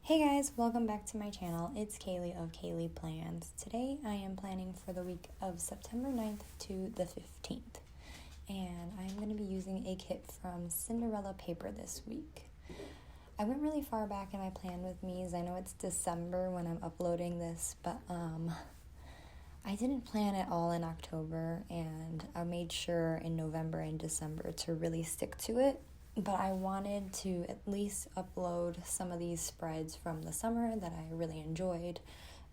Hey guys, welcome back to my channel. It's Kaylee of Kaylee Plans. Today I am planning for the week of September 9th to the 15th. And I'm going to be using a kit from Cinderella paper this week. I went really far back in my plan with me's. I know it's December when I'm uploading this, but I didn't plan it all in October, and I made sure in November and December to really stick to it. But I wanted to at least upload some of these spreads from the summer that I really enjoyed.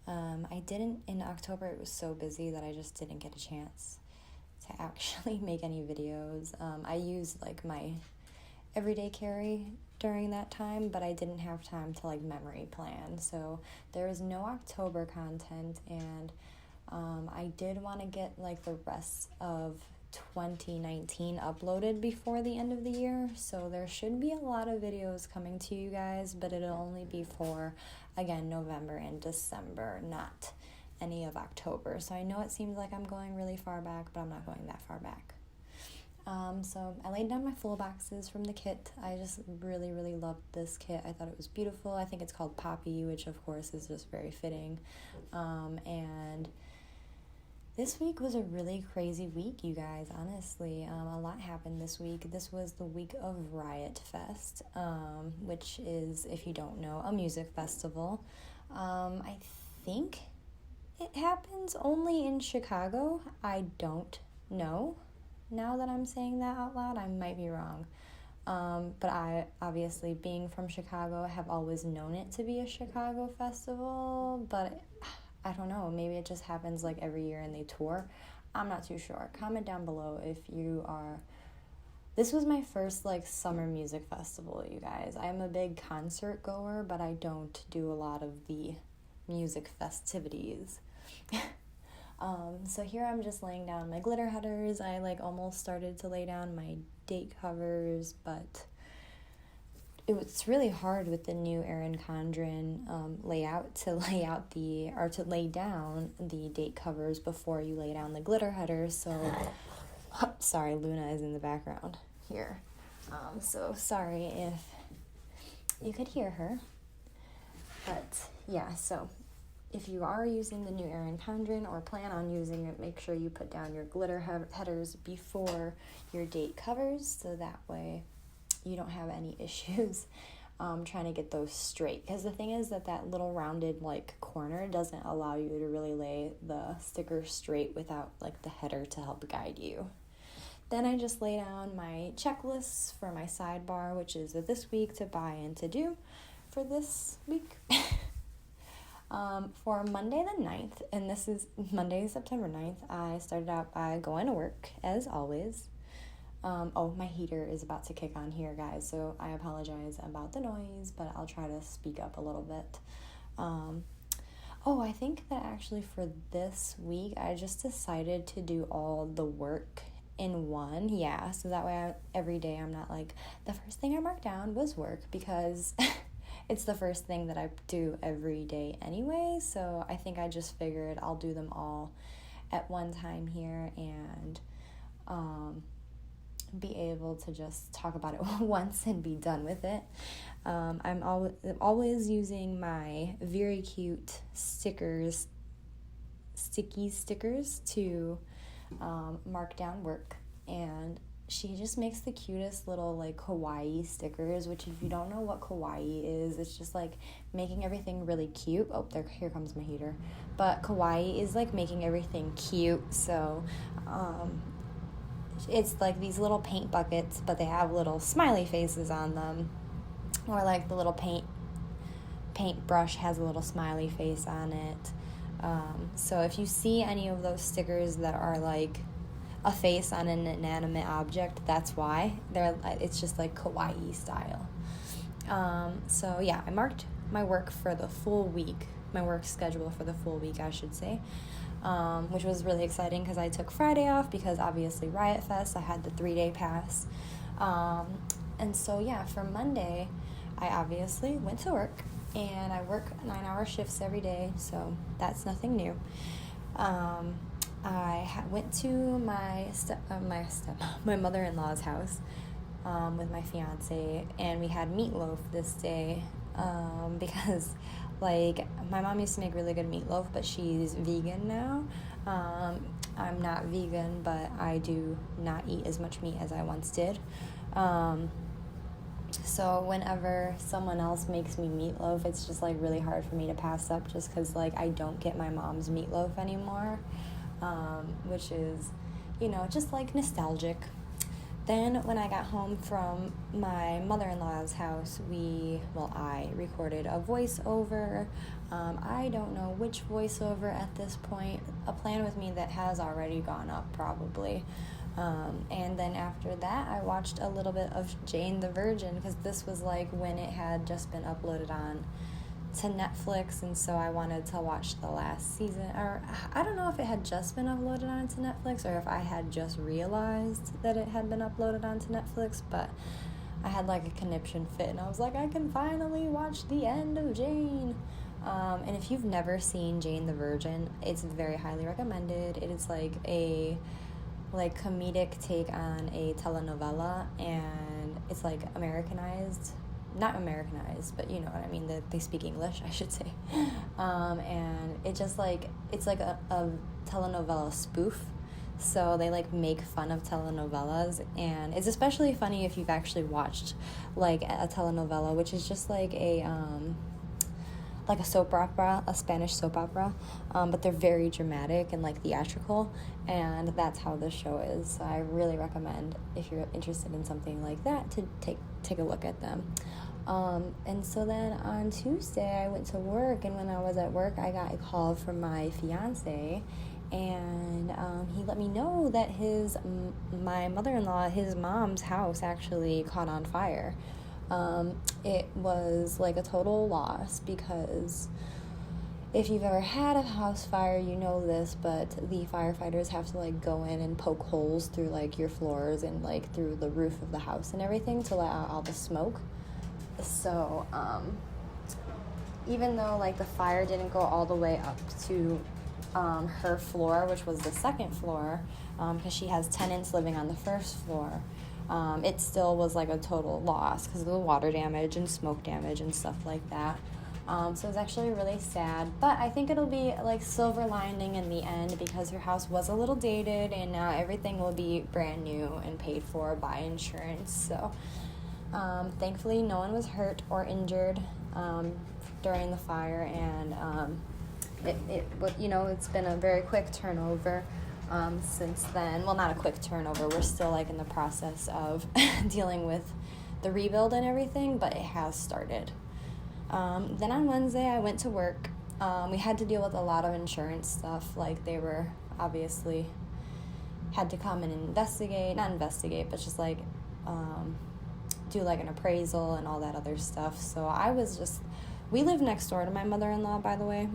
I didn't, in October it was so busy that I just didn't get a chance to actually make any videos. I used like my everyday carry during that time, but I didn't have time to like memory plan. So there was no October content, and I did want to get like the rest of 2019 uploaded before the end of the year, so there should be a lot of videos coming to you guys, but it'll only be for, again, November and December, not any of October. So I know it seems like I'm going really far back, but I'm not going that far back. So I laid down my full boxes from the kit. I just really loved this kit. I thought it was beautiful. I think it's called Poppy, which of course is just very fitting. And this week was a really crazy week, you guys, honestly. A lot happened this week. This was the week of Riot Fest, which is, if you don't know, a music festival. I think it happens only in Chicago. I don't know. Now that I'm saying that out loud, I might be wrong. But I, obviously, being from Chicago, have always known it to be a Chicago festival, but I don't know, maybe it just happens like every year and they tour. I'm not too sure. Comment down below if you are. This was my first like summer music festival, you guys. I'm a big concert goer, but I don't do a lot of the music festivities. So here I'm just laying down my glitter headers. I like almost started to lay down my date covers, but it's really hard with the new Erin Condren layout to lay down the date covers before you lay down the glitter headers. So, sorry, Luna is in the background here. So sorry if you could hear her. But yeah, so if you are using the new Erin Condren or plan on using it, make sure you put down your glitter headers before your date covers, so that way you don't have any issues trying to get those straight. Because the thing is that little rounded like corner doesn't allow you to really lay the sticker straight without like the header to help guide you. Then I just lay down my checklists for my sidebar, which is this week to buy and to do for this week. For Monday the 9th, and this is Monday, September 9th, I started out by going to work, as always. My heater is about to kick on here, guys, so I apologize about the noise, but I'll try to speak up a little bit. I think that actually for this week, I just decided to do all the work in one, so that way every day I'm not like, the first thing I marked down was work, because it's the first thing that I do every day anyway, so I think I just figured I'll do them all at one time here, and be able to just talk about it once and be done with it. I'm always using my very cute sticky stickers to mark down work, and she just makes the cutest little like kawaii stickers, which if you don't know what kawaii is, it's just like making everything really cute. Here comes my heater. But kawaii is like making everything cute, so it's like these little paint buckets, but they have little smiley faces on them, or like the little paintbrush has a little smiley face on it. So if you see any of those stickers that are like a face on an inanimate object, that's why. It's just like kawaii style. So yeah, I marked my work for the full week, my work schedule for the full week, I should say. Which was really exciting because I took Friday off because obviously Riot Fest, I had the 3-day pass. And so yeah, for Monday, I obviously went to work, and I work 9-hour shifts every day, so that's nothing new. I went to my mother-in-law's house with my fiance, and we had meatloaf this day. because like my mom used to make really good meatloaf, but she's vegan now. I'm not vegan, but I do not eat as much meat as I once did. So whenever someone else makes me meatloaf, it's just like really hard for me to pass up, just because like I don't get my mom's meatloaf anymore, which is, just like nostalgic. Then when I got home from my mother-in-law's house, I recorded a voiceover. I don't know which voiceover at this point. A Plan With Me that has already gone up probably. And then after that, I watched a little bit of Jane the Virgin, because this was like when it had just been uploaded on to Netflix, and so I wanted to watch the last season. Or I don't know if it had just been uploaded onto Netflix or if I had just realized that it had been uploaded onto Netflix, but I had like a conniption fit and I was like, I can finally watch the end of Jane. And if you've never seen Jane the Virgin, it's very highly recommended. It is like a comedic take on a telenovela, and it's like not Americanized, but you know what I mean, they speak English, I should say. And it just it's like a telenovela spoof, so they like make fun of telenovelas, and it's especially funny if you've actually watched like a telenovela, which is just like a soap opera, a Spanish soap opera, but they're very dramatic and like theatrical, and that's how this show is. So I really recommend, if you're interested in something like that, to take a look at them. And so then on Tuesday I went to work, and when I was at work I got a call from my fiance, and he let me know that my mother-in-law, his mom's house actually caught on fire. It was like a total loss, because if you've ever had a house fire, you know this, but the firefighters have to like go in and poke holes through like your floors and like through the roof of the house and everything to let out all the smoke. So even though like the fire didn't go all the way up to her floor, which was the second floor, because she has tenants living on the first floor, it still was like a total loss because of the water damage and smoke damage and stuff like that. So it was actually really sad, but I think it'll be like silver lining in the end, because her house was a little dated and now everything will be brand new and paid for by insurance. So thankfully no one was hurt or injured during the fire, and it's been a very quick turnover since then. Well, not a quick turnover, we're still like in the process of dealing with the rebuild and everything, but it has started. Then on Wednesday I went to work. We had to deal with a lot of insurance stuff, like they were obviously had to come and not investigate, but just like do like an appraisal and all that other stuff. So we live next door to my mother-in-law, by the way,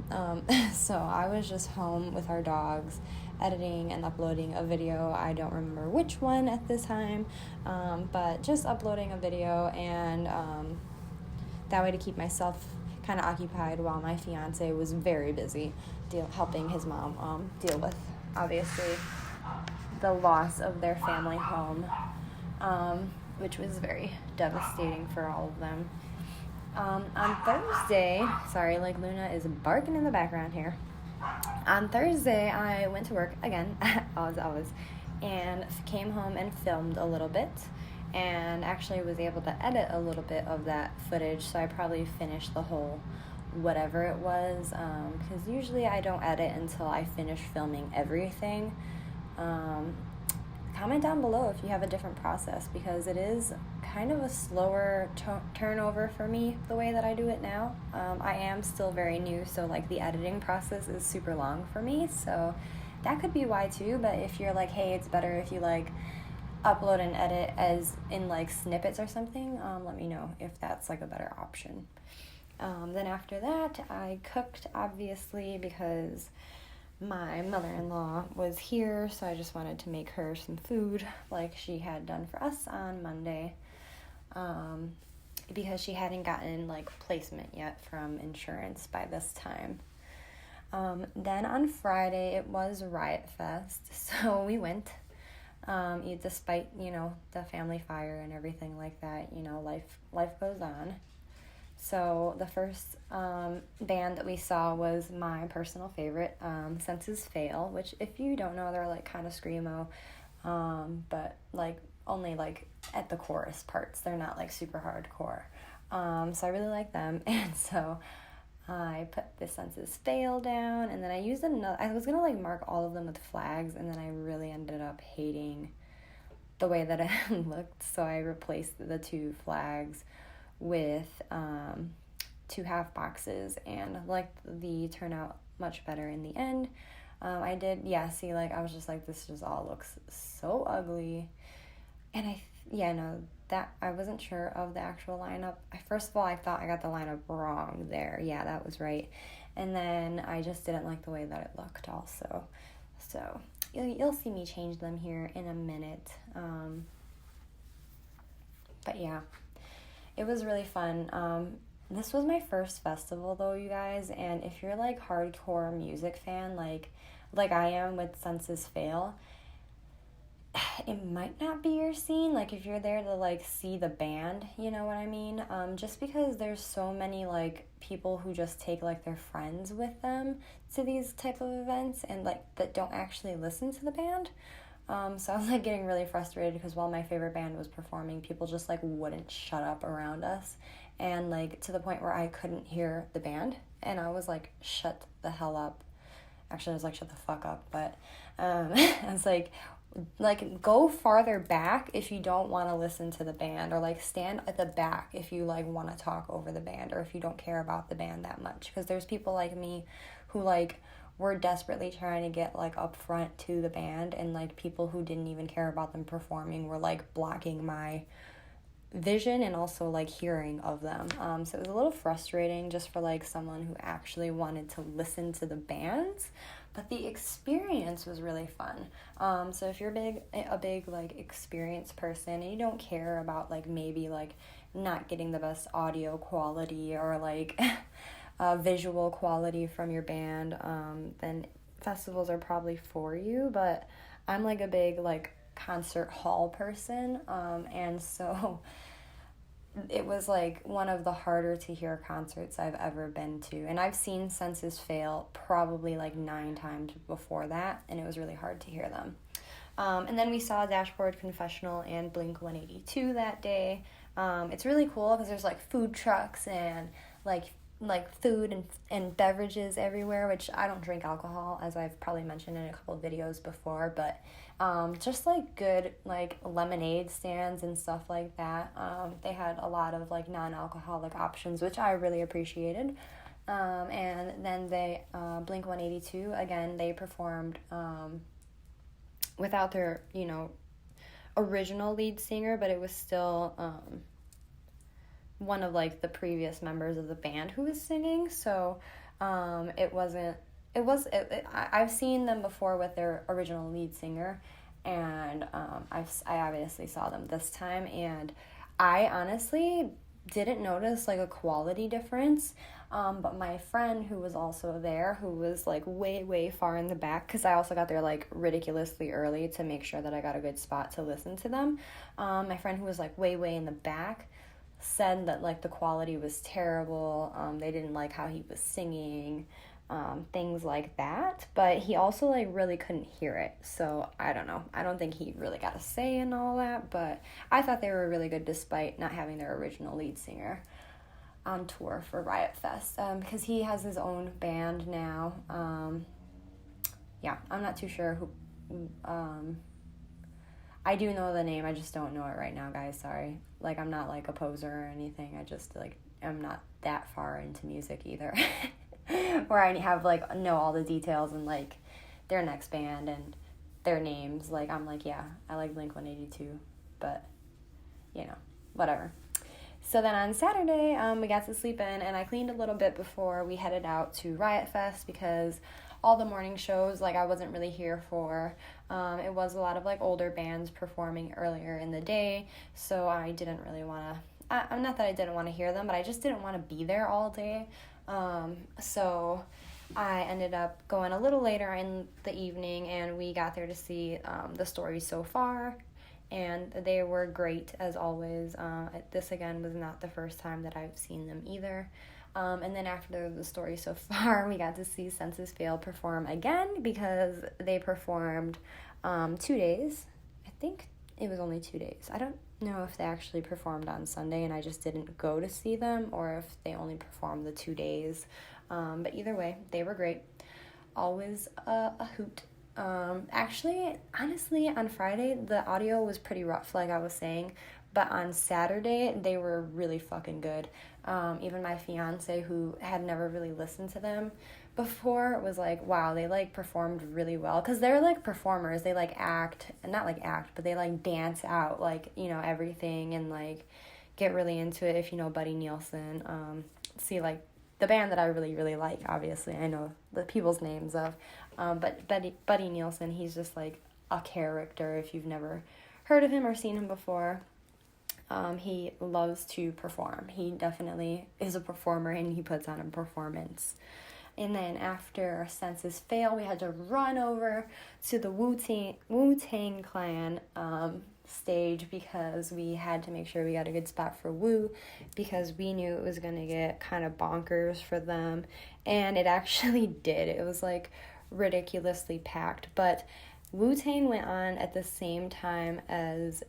so I was just home with our dogs, editing and uploading a video. I don't remember which one at this time, but just uploading a video, and that way to keep myself kind of occupied while my fiance was very busy helping his mom deal with, obviously, the loss of their family home, which was very devastating for all of them. On Thursday, sorry, like Luna is barking in the background here. On Thursday, I went to work again, as always, and came home and filmed a little bit, and actually was able to edit a little bit of that footage, so I probably finished the whole whatever it was, because usually I don't edit until I finish filming everything. Comment down below if you have a different process, because it is kind of a slower turnover for me the way that I do it now. I am still very new, so like the editing process is super long for me, so that could be why too. But if you're like, hey, it's better if you like upload and edit as in like snippets or something, let me know if that's like a better option. Then after that I cooked, obviously, because my mother-in-law was here, so I just wanted to make her some food like she had done for us on Monday, because she hadn't gotten like placement yet from insurance by this time. Then on Friday it was Riot Fest, so we went, despite the family fire and everything like that. Life goes on. So the first band that we saw was my personal favorite, Senses Fail, which if you don't know, they're like kind of screamo, but like only like at the chorus parts. They're not like super hardcore. So I really like them, and so I put the Senses Fail down, and then I used another. I was gonna like mark all of them with flags, and then I really ended up hating the way that it looked, so I replaced the 2 flags with 2 half boxes, and like the turnout much better in the end. I did, I was just like, this just all looks so ugly, and that I wasn't sure of the actual lineup. First of all, I thought I got the lineup wrong there. Yeah, that was right. And then I just didn't like the way that it looked also. So you'll see me change them here in a minute. But yeah, it was really fun. This was my first festival though, you guys, and if you're like hardcore music fan, like I am with Senses Fail, it might not be your scene, like if you're there to like see the band, you know what I mean? Just because there's so many like people who just take like their friends with them to these type of events and like that don't actually listen to the band. So I was like getting really frustrated because while my favorite band was performing, people just like wouldn't shut up around us, and like to the point where I couldn't hear the band, and I was like, shut the hell up. Actually, I was like, shut the fuck up, but I was like go farther back if you don't want to listen to the band, or like stand at the back if you like want to talk over the band, or if you don't care about the band that much, because there's people like me who like were desperately trying to get like up front to the band, and like people who didn't even care about them performing were like blocking my vision and also like hearing of them. So it was a little frustrating just for like someone who actually wanted to listen to the bands, but the experience was really fun. So if you're a big like experienced person and you don't care about like maybe like not getting the best audio quality or like visual quality from your band, then festivals are probably for you. But I'm like a big like concert hall person, and so it was like one of the harder to hear concerts I've ever been to, and I've seen Senses Fail probably like 9 times before that, and it was really hard to hear them. And then we saw Dashboard Confessional and Blink-182 that day. It's really cool because there's like food trucks and like food and beverages everywhere, which I don't drink alcohol, as I've probably mentioned in a couple of videos before, but just like good like lemonade stands and stuff like that. They had a lot of like non-alcoholic options, which I really appreciated. And then they Blink-182, again, they performed without their original lead singer, but it was still one of like the previous members of the band who was singing. So I've seen them before with their original lead singer, and I obviously saw them this time, and I honestly didn't notice like a quality difference, but my friend who was also there, who was like way far in the back, because I also got there like ridiculously early to make sure that I got a good spot to listen to them, my friend who was like way in the back said that like the quality was terrible, they didn't like how he was singing, things like that, but he also like really couldn't hear it. So I don't know, I don't think he really got a say in all that, but I thought they were really good despite not having their original lead singer on tour for Riot Fest, because he has his own band now. I'm not too sure who, I do know the name, I just don't know it right now, guys, sorry. Like, I'm not like a poser or anything, I just like I'm not that far into music either. Where I have like know all the details and like their next band and their names. Like I'm like, yeah, I like Blink-182, but whatever. So then on Saturday, we got to sleep in, and I cleaned a little bit before we headed out to Riot Fest, because all the morning shows, like, I wasn't really here for. It was a lot of like older bands performing earlier in the day, so I didn't really want to, not that I didn't want to hear them, but I just didn't want to be there all day. So I ended up going a little later in the evening, and we got there to see The Story So Far, and they were great as always. This again was not the first time that I've seen them either. And then after the story so far, we got to see Senses Fail perform again because they performed 2 days. I think it was only 2 days. I don't know if they actually performed on Sunday and I just didn't go to see them, or if they only performed the 2 days. But either way, they were great. Always a hoot. Actually, honestly, on Friday, the audio was pretty rough, like I was saying. But on Saturday, they were really fucking good. Even my fiance, who had never really listened to them before, was like, wow, they, like, performed really well. Because they're, like, performers. They, like, but they, like, dance out, like, you know, everything and, like, get really into it if you know Buddy Nielsen. See, like, the band that I really, really like, obviously. I know the people's names of. But Buddy Nielsen, he's just, like, a character if you've never heard of him or seen him before. He loves to perform. He definitely is a performer, and he puts on a performance. And then after Senses Fail, we had to run over to the Wu-Tang Clan stage because we had to make sure we got a good spot for Wu, because we knew it was going to get kind of bonkers for them. And it actually did. It was, like, ridiculously packed. But Wu-Tang went on at the same time as...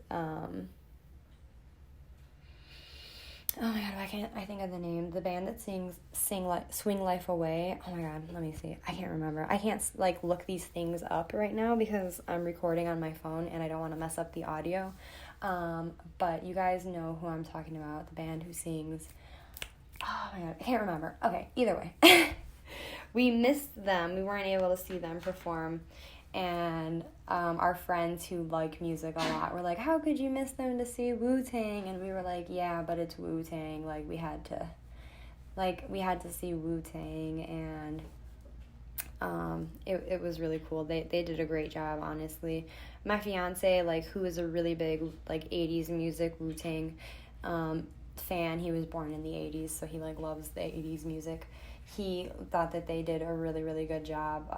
oh my god, I think of the name. The band that Swing Life Away. Oh my god, let me see. I can't remember. I can't, like, look these things up right now because I'm recording on my phone and I don't want to mess up the audio. But you guys know who I'm talking about. The band who sings... oh my god, I can't remember. Okay, either way. We missed them. We weren't able to see them perform. And our friends who like music a lot were like, how could you miss them to see Wu-Tang? And we were like, yeah, but it's Wu-Tang. Like, we had to see Wu-Tang, and it was really cool. They did a great job, honestly. My fiance, like, who is a really big, like, 80s music Wu-Tang fan, he was born in the 80s, so he, like, loves the 80s music. He thought that they did a really, really good job.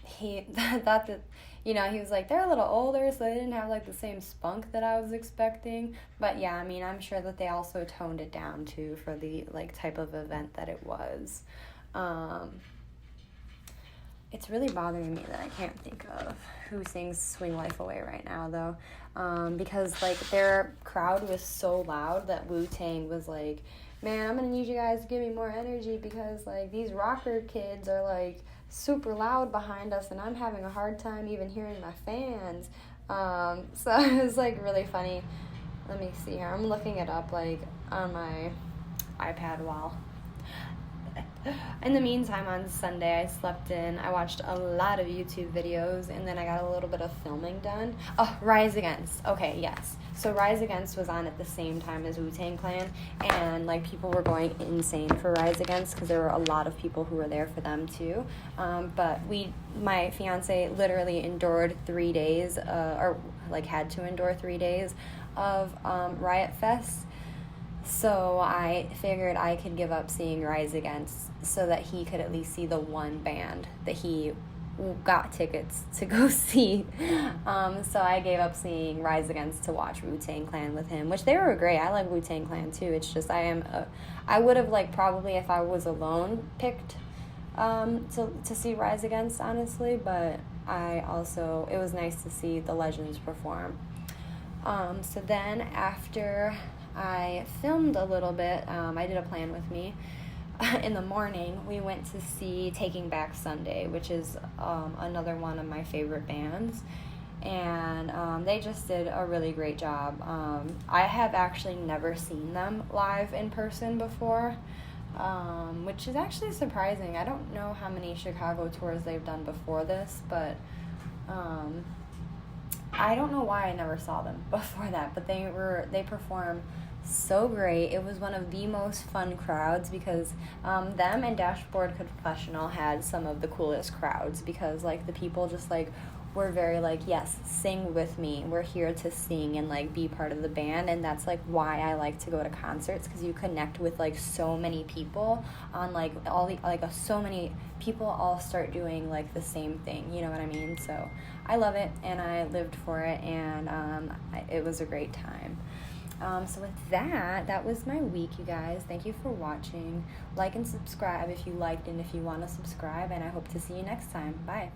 He thought that, you know, he was like, they're a little older, so they didn't have, like, the same spunk that I was expecting. But, yeah, I mean, I'm sure that they also toned it down, too, for the, like, type of event that it was. It's really bothering me that I can't think of who sings Swing Life Away right now, though. Because, like, their crowd was so loud that Wu-Tang was like, man, I'm going to need you guys to give me more energy because, like, these rocker kids are, like, super loud behind us, and I'm having a hard time even hearing my fans. So it was, like, really funny. Let me see here. I'm looking it up, like, on my iPad while... In the meantime, on Sunday, I slept in. I watched a lot of YouTube videos, and then I got a little bit of filming done. Oh, Rise Against. Okay, yes. So Rise Against was on at the same time as Wu-Tang Clan, and, like, people were going insane for Rise Against because there were a lot of people who were there for them, too. But my fiance literally endured 3 days, or, like, had to endure 3 days of Riot Fest. So I figured I could give up seeing Rise Against so that he could at least see the one band that he got tickets to go see. So I gave up seeing Rise Against to watch Wu-Tang Clan with him, which they were great. I like Wu-Tang Clan too. It's just I would have, like, probably if I was alone picked to see Rise Against, honestly, but it was nice to see the legends perform. So then after I filmed a little bit, I did a plan with me. In the morning, we went to see Taking Back Sunday, which is another one of my favorite bands. And they just did a really great job. I have actually never seen them live in person before, which is actually surprising. I don't know how many Chicago tours they've done before this, but I don't know why I never saw them before that, but they performed so great. It was one of the most fun crowds because them and Dashboard Confessional had some of the coolest crowds because, like, the people just, like, were very like, yes, sing with me. We're here to sing and like be part of the band. And that's like why I like to go to concerts, because you connect with like so many people on like all the like so many people all start doing like the same thing, you know what I mean? So I love it, and I lived for it, and it was a great time. So with that was my week, you guys. Thank you for watching. Like and subscribe if you liked and if you want to subscribe, and I hope to see you next time. Bye.